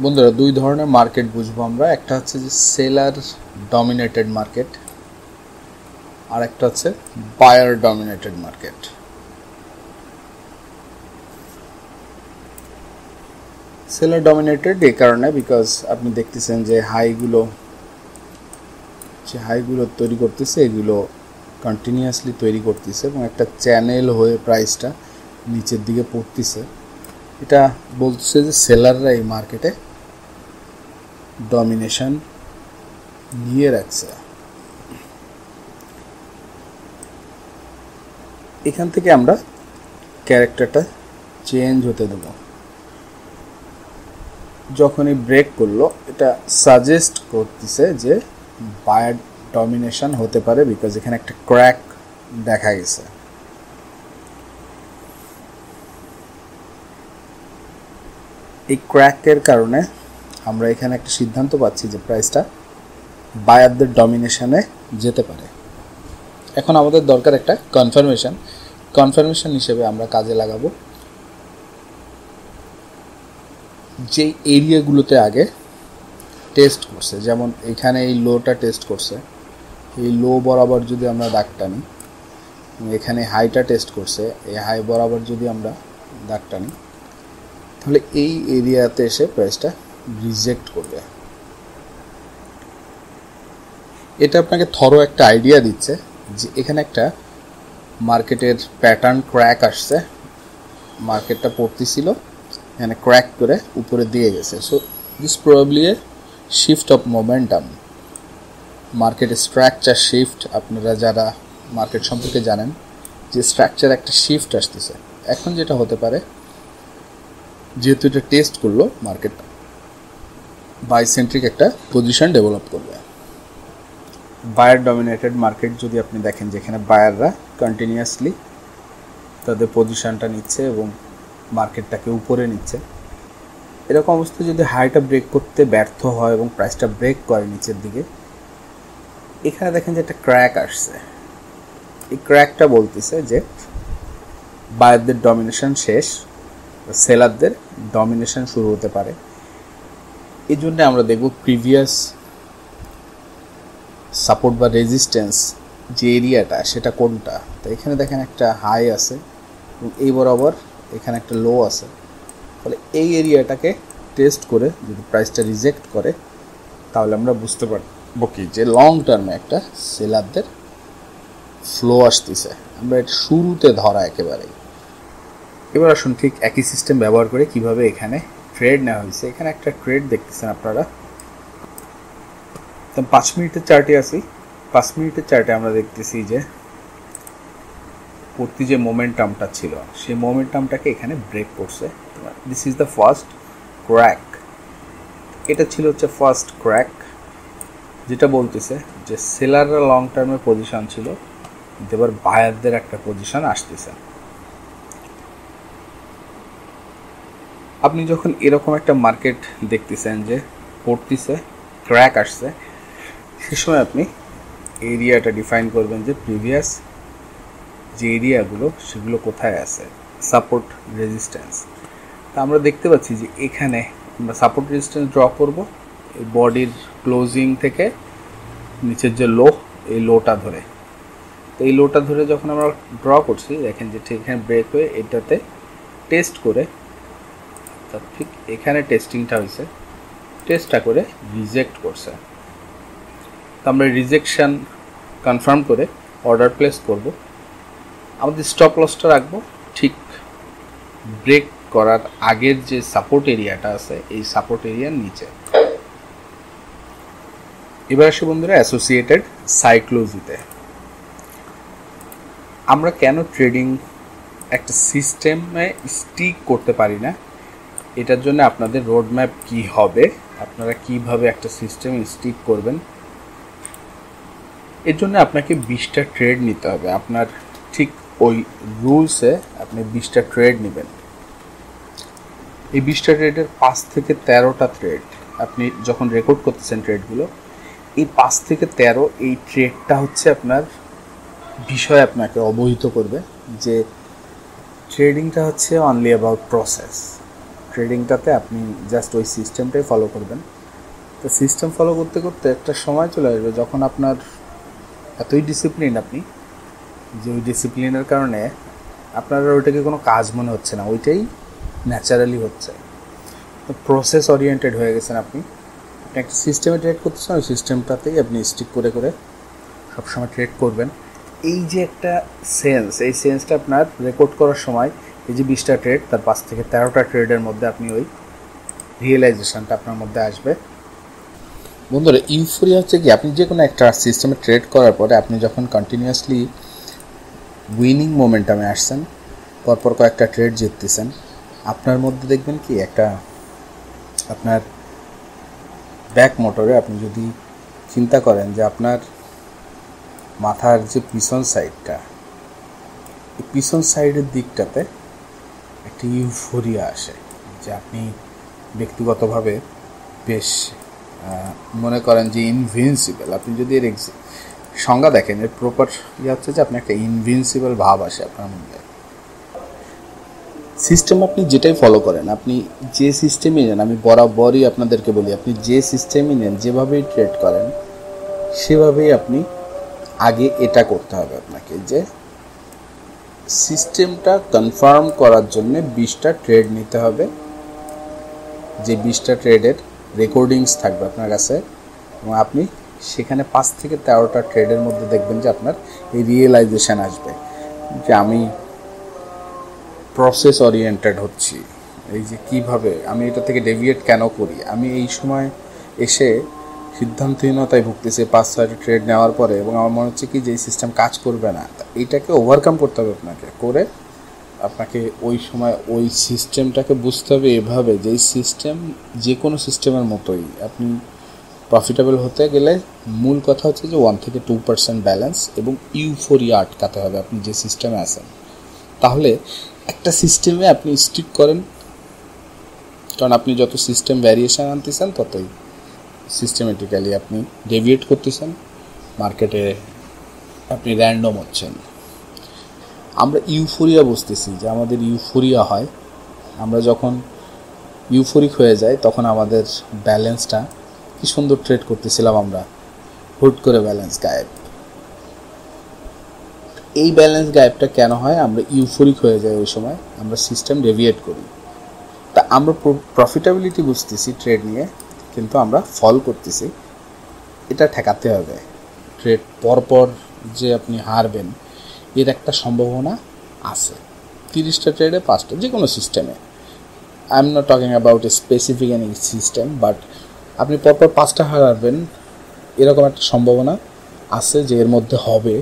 বন্ধুরা দুই ধরনের মার্কেট বুঝবো আমরা। একটা হচ্ছে যে সেলার ডমিনেটেড মার্কেট, আর একটা হচ্ছে buyer dominated market. Seller dominated এই কারণে বিকজ আপনি দেখতেছেন যে হাইগুলো তৈরি করতেছে, এগুলো কন্টিনিউয়াসলি তৈরি করতেছে এবং একটা চ্যানেল হয়ে প্রাইসটা নিচের দিকে পড়তেছে। এটা বলতেছে যে সেলাররা এই মার্কেটে ডমিনেশন নিয়ে রাখছে। এখান থেকে আমরা ক্যারেক্টারটা চেঞ্জ হতে দেব। যখনই ব্রেক করলো এটা সাজেস্ট করতেছে যে বায়ার ডমিনেশন হতে পারে বিকজ এখানে একটা ক্র্যাক দেখা গেছে। এই ক্র্যাকের কারণে আমরা এখানে একটা সিদ্ধান্ত পাচ্ছি যে প্রাইসটা বায়ারদের ডমিনেশনে যেতে পারে। এখন আমাদের দরকার একটা কনফার্মেশন হিসেবে আমরা কাজে লাগাবো যে এরিয়াগুলোতে আগে টেস্ট করছে। যেমন এখানে এই লোটা টেস্ট করছে, এই লো বরাবর যদি আমরা দাগ টানি, এখানে হাইটা টেস্ট করছে, এই হাই বরাবর যদি আমরা দাগ টানি, তাহলে এই এরিয়াতে এসে প্রাইসটা রিজেক্ট করবে। এটা আপনাকে থরো একটা আইডিয়া দিচ্ছে যে এখানে একটা মার্কেটের প্যাটার্ন ক্র্যাক আসছে, মার্কেটটা পড়তেছিল, এখানে ক্র্যাক করে উপরে দিয়ে গেছে। So this probably A shift of momentum, মার্কেটের স্ট্রাকচার শিফট। আপনারা যারা মার্কেট সম্পর্কে জানেন যে স্ট্রাকচার একটা শিফট আসতেছে। এখন যেটা হতে পারে, যেহেতু এটা টেস্ট করলো, মার্কেট বাইসেন্ট্রিক একটা পজিশন ডেভেলপ করবে। বায়ার ডমিনেটেড মার্কেট যদি আপনি দেখেন যেখানে বায়াররা কন্টিনিউয়াসলি তাদের পজিশনটা নিচ্ছে এবং মার্কেটটাকে উপরে নিচ্ছে, এরকম অবস্থায় যদি হাইটা ব্রেক করতে ব্যর্থ হয় এবং প্রাইসটা ব্রেক করে নিচের দিকে, এখানে দেখেন যে একটা ক্র্যাক আসছে। এই ক্র্যাকটা বলতেছে যে বায়ারদের ডমিনেশন শেষ, সেলারদের ডমিনেশন শুরু হতে পারে। এই জন্য আমরা দেখব প্রিভিয়াস সাপোর্ট বা রেজিস্ট্যান্স যে এরিয়াটা সেটা কোনটা। তো এখানে দেখেন একটা হাই আছে এবং এই বরাবর এখানে একটা লো আছে। ফলে এই এরিয়াটাকে টেস্ট করে যদি প্রাইসটা রিজেক্ট করে, তাহলে আমরা বুঝতে পারবো কি যে লং টার্মে একটা সেলারদের ফ্লো আসতেছে। আমরা এটা শুরুতে ধরা একেবারেই। এবার আসুন ঠিক একই সিস্টেম ব্যবহার করে কিভাবে এখানে ট্রেড নেওয়া হয়েছে। এখানে একটা ট্রেড দেখতেছেন আপনারা। তো 5 মিনিটের চার্টে আসি। 5 মিনিটের চার্টে আমরা দেখতেছি যে পূর্তি যে মোমেন্টামটা ছিল সেই মোমেন্টামটাকে এখানে ব্রেক করছে। This is the first crack. এটা ছিল হচ্ছে ফার্স্ট ক্র্যাক, যেটা বলতেছে যে সেলাররা লং টার্মে পজিশন ছিল, কিন্তু এবার বায়ারদের একটা পজিশন আসতেছে। আপনি যখন এরকম একটা মার্কেট দেখতেছেন যে পড়তেছে, ক্র্যাক আসছে, সে সময় আপনি এরিয়াটা ডিফাইন করবেন যে প্রিভিয়াস যে এরিয়াগুলো সেগুলো কোথায় আছে, সাপোর্ট রেজিস্ট্যান্স। তা আমরা দেখতে পাচ্ছি যে এখানে আমরা সাপোর্ট রেজিস্ট্যান্স ড্র করব এই বডির ক্লোজিং থেকে নিচের যে লো, এই লোটা ধরে। তো এই লোটা ধরে যখন আমরা ড্র করছি, দেখেন যে ঠিক এখানে ব্রেক হয়ে এটাতে টেস্ট করে, ঠিক এখানে টেস্টিংটা হয়েছে, টেস্টটা করে রিজেক্ট করছে। তো আমরা রিজেকশন কনফার্ম করে অর্ডার প্লেস করব। আমাদের স্টপ লসটা রাখবো ঠিক ব্রেক করার আগের যে সাপোর্ট এরিয়াটা আছে এই সাপোর্ট এরিয়ার নিচে। এবার আসে বন্ধুরা অ্যাসোসিয়েটেড সাইক্লোজিতে। আমরা কেন ট্রেডিং একটা সিস্টেমে স্টিক করতে পারি না, এটার জন্য আপনাদের রোডম্যাপ কি হবে, আপনারা কিভাবে একটা সিস্টেমে স্টিক করবেন, এর জন্য আপনাকে 20টা ট্রেড নিতে হবে। আপনার ঠিক ওই রুলসে আপনি 20টা ট্রেড নেবেন। এই 20টা ট্রেডের 5 থেকে 13টা ট্রেড আপনি যখন রেকর্ড করতেছেন ট্রেডগুলো, এই 5 থেকে 13 এই ট্রেডটা হচ্ছে আপনার বিষয় আপনাকে অবহিত করবে যে ট্রেডিংটা হচ্ছে অনলি অ্যাবাউট প্রসেস। ট্রেডিংটাতে আপনি জাস্ট ওই সিস্টেমটাই ফলো করবেন। তো সিস্টেম ফলো করতে করতে একটা সময় চলে আসবে যখন আপনার এতই ডিসিপ্লিন আপনি, যে ওই ডিসিপ্লিনের কারণে আপনার ওইটাকে কোনো কাজ মনে হচ্ছে না, ওইটাই ন্যাচারালি হচ্ছে। তো প্রসেস ওরিয়েন্টেড হয়ে গেছেন আপনি একটা সিস্টেমে ট্রেড করতেছেন, ওই সিস্টেমটাতেই আপনি স্টিক করে করে সবসময় ট্রেড করবেন। এই যে একটা সেন্স, এই সেন্সটা আপনার রেকর্ড করার সময় এই যে 20টা ট্রেড, তার 5 থেকে 13টা ট্রেডের মধ্যে আপনি ওই রিয়েলাইজেশনটা আপনার মধ্যে আসবে। বন্ধুরা, ইউফোরিয়া হচ্ছে কি, আপনি যে কোনো একটা সিস্টেমে ট্রেড করার পরে আপনি যখন কন্টিনিউয়াসলি উইনিং মোমেন্টামে আসছেন, পরপর কয়েকটা ট্রেড জিততেছেন, আপনার মধ্যে দেখবেন কি একটা আপনার ব্যাক মোটরে আপনি যদি চিন্তা করেন যে আপনার মাথার যে পিছন সাইডটা, এই পিছন সাইডের দিকটাতে একটা ইউফোরিয়া আসে, যে আপনি ব্যক্তিগতভাবে বেশ মনে করেন যে ইনভিনসিবল। আপনি যদি এর সংজ্ঞা দেখেন, এর প্রপার হচ্ছে যে আপনি একটা ইনভিনসিবল ভাব আসে আপনার মধ্যে। সিস্টেম আপনি যেটাই ফলো করেন, আপনি যে সিস্টেমই নেন, আমি বরাবরই আপনাদেরকে বলি, আপনি যে সিস্টেমই নেন, যেভাবেই ট্রেড করেন, সেভাবেই আপনি আগে এটা করতে হবে আপনাকে, যে সিস্টেমটা কনফার্ম করার জন্য 20টা ট্রেড নিতে হবে, যে 20টা ট্রেডের রেকর্ডিংস থাকবে আপনার কাছে, এবং আপনি সেখানে 5 থেকে 13টা ট্রেডের মধ্যে দেখবেন যে আপনার এই রিয়েলাইজেশন আসবে যে আমি প্রসেস ওরিয়েন্টেড হচ্ছি, এই যে কিভাবে আমি এটা থেকে ডেভিয়েট কেন করি, আমি এই সময় এসে সিদ্ধান্তহীনতায় ভুগতেছি 5-6টা ট্রেড নেওয়ার পরে, এবং আমার মনে হচ্ছে কি যে এই সিস্টেম কাজ করবে না। এইটাকে ওভারকাম করতে হবে আপনাকে, করে আপনাকে ওই সময় ওই সিস্টেমটাকে বুঝতে হবে এভাবে যে এই সিস্টেম যে কোনো সিস্টেমের মতোই, আপনি প্রফিটেবল হতে গেলে মূল কথা হচ্ছে যে 1 থেকে 2% ব্যালেন্স এবং ইউফোরিয়া আটকাতে হবে আপনি যে সিস্টেমে আছেন। তাহলে একটা সিস্টেমে আপনি স্টিক করেন, কারণ আপনি যত সিস্টেম ভ্যারিয়েশন আনতেছেন ততই সিস্টেমেটিক্যালি আপনি ডেভিয়েট করতেছেন, মার্কেটে আপনি র্যান্ডম হচ্ছেন। আমরা ইউফোরিয়া বুঝতেছি যে আমাদের ইউফোরিয়া হয়, আমরা যখন ইউফোরিক হয়ে যাই তখন আমাদের ব্যালেন্সটা, কি সুন্দর ট্রেড করতেছিলাম আমরা, হুট করে ব্যালেন্স গায়েব। এই ব্যালেন্স গায়েবটা কেন হয়? আমরা ইউফোরিক হয়ে যাই ওই সময়, আমরা সিস্টেম ডেভিয়েট করি। তা আমরা প্রফিটেবিলিটি বুঝতেছি ট্রেড নিয়ে, কিন্তু আমরা ফল করতেছি, এটা ঠেকাতে হবে। ট্রেড পরপর যে আপনি হারবেন এর একটা সম্ভাবনা আছে। 30টা ট্রেডে 5টা, যে কোনো সিস্টেমে, I am not talking about a specific any system, but আপনি পরপর 5টা হারাবেন এরকম একটা সম্ভাবনা আছে যে এর মধ্যে হবে,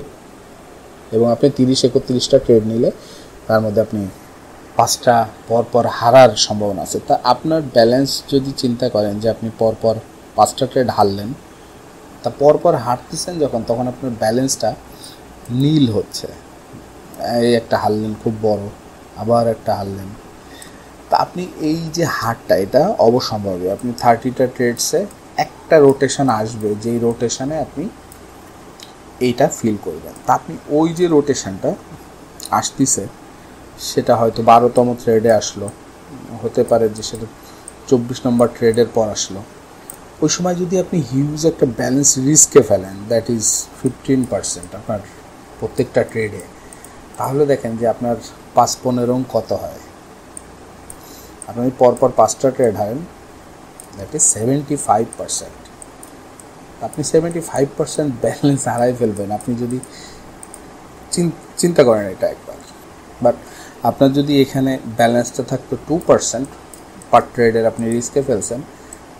এবং আপনি 30-31টা ট্রেড নিলে তার মধ্যে আপনি 5টা পরপর হারার সম্ভাবনা আছে। তা আপনার ব্যালেন্স যদি চিন্তা করেন যে আপনি পরপর 5টা ট্রেড হারলেন, তা পরপর হারতেছেন যখন, তখন আপনার ব্যালেন্সটা নীল হচ্ছে। এই একটা হারলেন খুব বড়, আবার একটা হারলেন, তা আপনি এই যে হারটা, এটা অবসম্ভাবী। আপনি 30টা ট্রেডসে একটা রোটেশন আসবে, যেই রোটেশনে আপনি এইটা ফিল করবেন। তা আপনি ওই যে রোটেশনটা আসতেছে, সেটা হয়তো 12তম ট্রেডে আসলো, হতে পারে যে সেটা 24 নম্বর ট্রেডের পর আসলো। ওই সময় যদি আপনি হিউজ একটা ব্যালেন্স রিস্কে ফেলেন, দ্যাট ইজ 15% আপনার প্রত্যেকটা ট্রেডে, তাহলে দেখেন যে আপনার 5-15 কত হয়। আপনি পরপর 5টা ট্রেড হারেন, দ্যাট ইজ 75%। আপনি 75% ব্যালেন্স হারাই ফেলবেন আপনি যদি চিন্তা করেন এটা একবার। বাট আপনার যদি এখানে ব্যালেন্সটা থাকতো 2% পার ট্রেডের, আপনি রিস্কে ফেলছেন,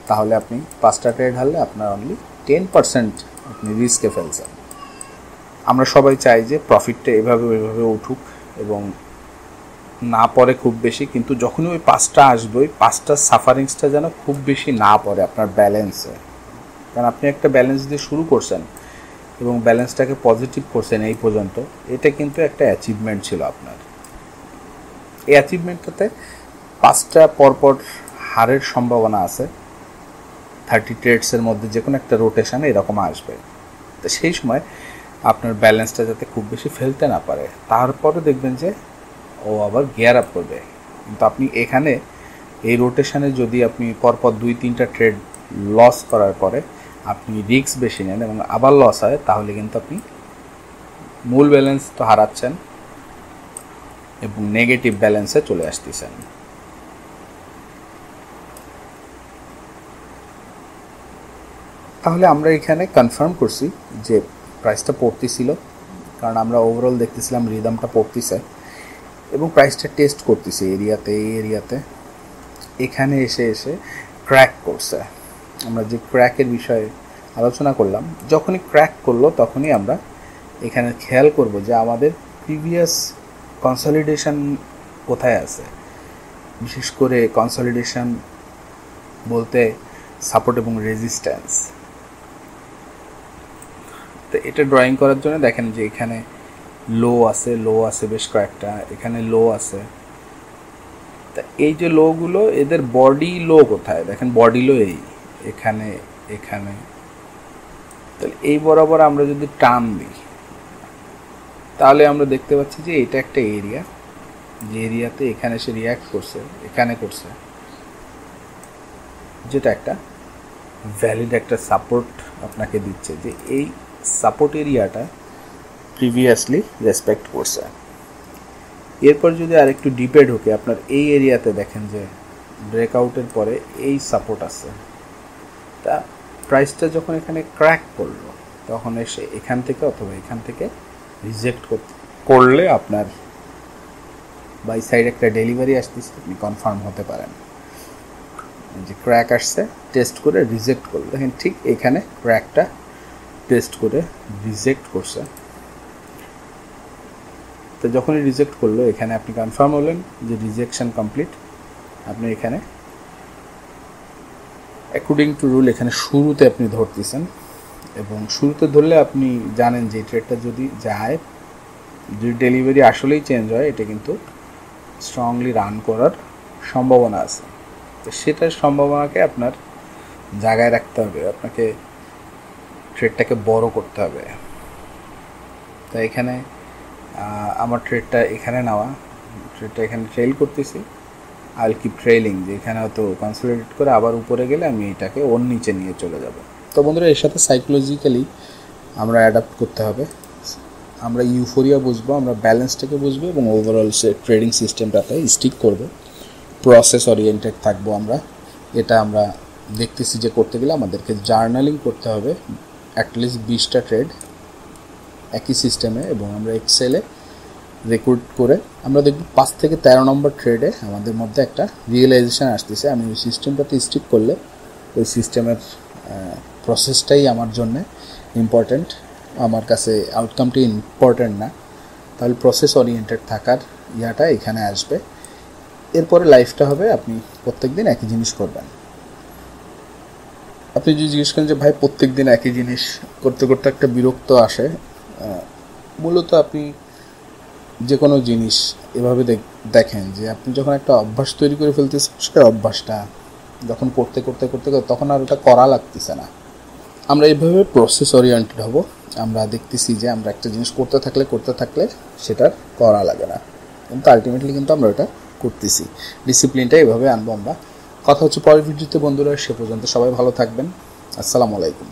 তাহলে আপনি 5টা ট্রেড হারলে আপনার অনলি 10% আপনি রিস্কে ফেলছেন। আমরা সবাই চাই যে প্রফিটটা এভাবে উঠুক এবং না পড়ে খুব বেশি, কিন্তু যখনই ওই 5টা আসবে, ওই 5টার সাফারিংসটা যেন খুব বেশি না পড়ে আপনার ব্যালেন্সে। কারণ আপনি একটা ব্যালেন্স দিয়ে শুরু করছেন এবং ব্যালেন্সটাকে পজিটিভ করছেন এই পর্যন্ত, এটা কিন্তু একটা অ্যাচিভমেন্ট ছিল আপনার। এই অ্যাচিভমেন্টটাতে 5টা পরপর হারের সম্ভাবনা আছে, 30 ট্রেডসের মধ্যে যে কোনো একটা রোটেশানে এরকম আসবে। তো সেই সময় আপনার ব্যালেন্সটা যাতে খুব বেশি ফেলতে না পারে, তারপরে দেখবেন যে ও আবার গিয়ার আপ করবে। কিন্তু আপনি এখানে এই রোটেশনে যদি আপনি পরপর 2-3টা ট্রেড লস করার পরে আপনি রিস্ক বেশি নেন এবং আবার লস হয়, তাহলে কিন্তু আপনি মূল ব্যালেন্স তো হারাচ্ছেন এবং নেগেটিভ ব্যালেন্সে চলে আসতেছেন। তাহলে আমরা এখানে কনফার্ম করছি যে প্রাইসটা পড়তেছিল, কারণ আমরা ওভারঅল দেখতেছিলাম রিদমটা পড়তেছে এবং প্রাইসটা টেস্ট করতেছে এরিয়াতে, এই এরিয়াতে এখানে এসে ক্র্যাক করছে। আমরা যে ক্র্যাকের বিষয়ে আলোচনা করলাম, যখনই ক্র্যাক করলো তখনই আমরা এখানে খেয়াল করব যে আমাদের প্রিভিয়াস কনসলিডেশন কোথায় আছে। বিশেষ করে কনসলিডেশন বলতে সাপোর্ট এবং রেজিস্ট্যান্স। তো এটা ড্রয়িং করার জন্য দেখেন যে এখানে লো আছে বেশ কয়েকটা, এখানে লো আছে। তা এই যে লোগুলো, এদের বডি লো কোথায় দেখেন, বডি লো এখানে এখানে। তাহলে এই বরাবর আমরা যদি টান দিই তাহলে আমরা দেখতে পাচ্ছি যে এটা একটা এরিয়া, যে এরিয়াতে এখানে সে রিয়াক্ট করছে, এখানে করছে, যেটা একটা ভ্যালিড একটা সাপোর্ট আপনাকে দিচ্ছে যে এই সাপোর্ট এরিয়াটা প্রিভিয়াসলি রেসপেক্ট করছে। এরপর যদি আরেকটু ডিপে ঢুকে আপনার এই এরিয়াতে দেখেন যে ব্রেকআউটের পরে এই সাপোর্ট আছে। তা প্রাইসটা যখন এখানে ক্র্যাক করলো তখন এসে এখান থেকে অথবা এখান থেকে রিজেক্ট করলে আপনার বাই সাইড একটা ডেলিভারি আসতেছে, আপনি কনফার্ম হতে পারেন যে ক্র্যাক আসছে। টেস্ট করে রিজেক্ট করলো, দেখেন ঠিক এখানে ক্র্যাকটা টেস্ট করে রিজেক্ট করছে। তো যখনই রিজেক্ট করলো এখানে আপনি কনফার্ম হলেন যে রিজেকশন কমপ্লিট। আপনি এখানে অ্যাকর্ডিং টু রুল এখানে শুরুতে আপনি ধরতেছেন এবং শুরুতে ধরলে আপনি জানেন যে ট্রেডটা যদি যায়, যদি ডেলিভারি আসলেই চেঞ্জ হয়, এটা কিন্তু স্ট্রংলি রান করার সম্ভাবনা আছে। তো সেটার সম্ভাবনাকে আপনার জায়গায় রাখতে হবে, আপনাকে ট্রেডটাকে বড় করতে হবে। তাই এখানে আমার ট্রেডটা এখানে নেওয়া, ট্রেডটা এখানে ট্রেল করতেছি, আই উইল কিপ ট্রেলিং, যে এখানে হয়তো কনসলিডেট করে আবার উপরে গেলে আমি এটাকে ওর নিচে নিয়ে চলে যাব। তো বন্ধুরা, এর সাথে সাইকোলজিক্যালি আমরা অ্যাডাপ্ট করতে হবে। আমরা ইউফোরিয়া বুঝবো, আমরা ব্যালেন্সটাকে বুঝবো এবং ওভারঅল ট্রেডিং সিস্টেমটাতে স্টিক করব, প্রসেস ওরিয়েন্টেড থাকবো আমরা। এটা আমরা দেখতেছি যে করতে গেলে আমাদেরকে জার্নালিং করতে হবে অ্যাটলিস্ট 20টা ট্রেড একই সিস্টেমে, এবং আমরা এক্সেলে রেকর্ড করে আমরা দেখব 5 থেকে 13 নম্বর ট্রেডে আমাদের মধ্যে একটা রিয়েলাইজেশন আসতেছে। আমি ওই সিস্টেমটাতে স্টিক করলে ওই সিস্টেমের প্রসেসটাই আমার জন্য ইম্পর্ট্যান্ট, আমার কাছে আউটকামটি ইম্পর্ট্যান্ট না। তাহলে প্রসেস ওরিয়েন্টেড থাকার ইয়াটা এখানে আসবে। এরপরে লাইফটা হবে আপনি প্রত্যেক দিন একই জিনিস করবেন। আপনি যদি জিজ্ঞেস করেন যে ভাই প্রত্যেক দিন একই জিনিস করতে করতে একটা বিরক্ত আসে, মূলত আপনি যে কোনো জিনিস এভাবে দেখেন যে আপনি যখন একটা অভ্যাস তৈরি করে ফেলতেছেন, সেই অভ্যাসটা যখন করতে করতে করতে তখন আর ওটা করা লাগতেছে না। আমরা এইভাবে প্রসেস ওরিয়েন্টেড হব। আমরা দেখতেছি যে আমরা একটা জিনিস করতে থাকলে সেটার করা লাগে না, কিন্তু আলটিমেটলি কিন্তু আমরা ওটা করতেছি। ডিসিপ্লিনটা এভাবে আনবো আমরা। কথা হচ্ছে পরের ভিডিওতে বন্ধুরা, সে পর্যন্ত সবাই ভালো থাকবেন। আসসালামু আলাইকুম।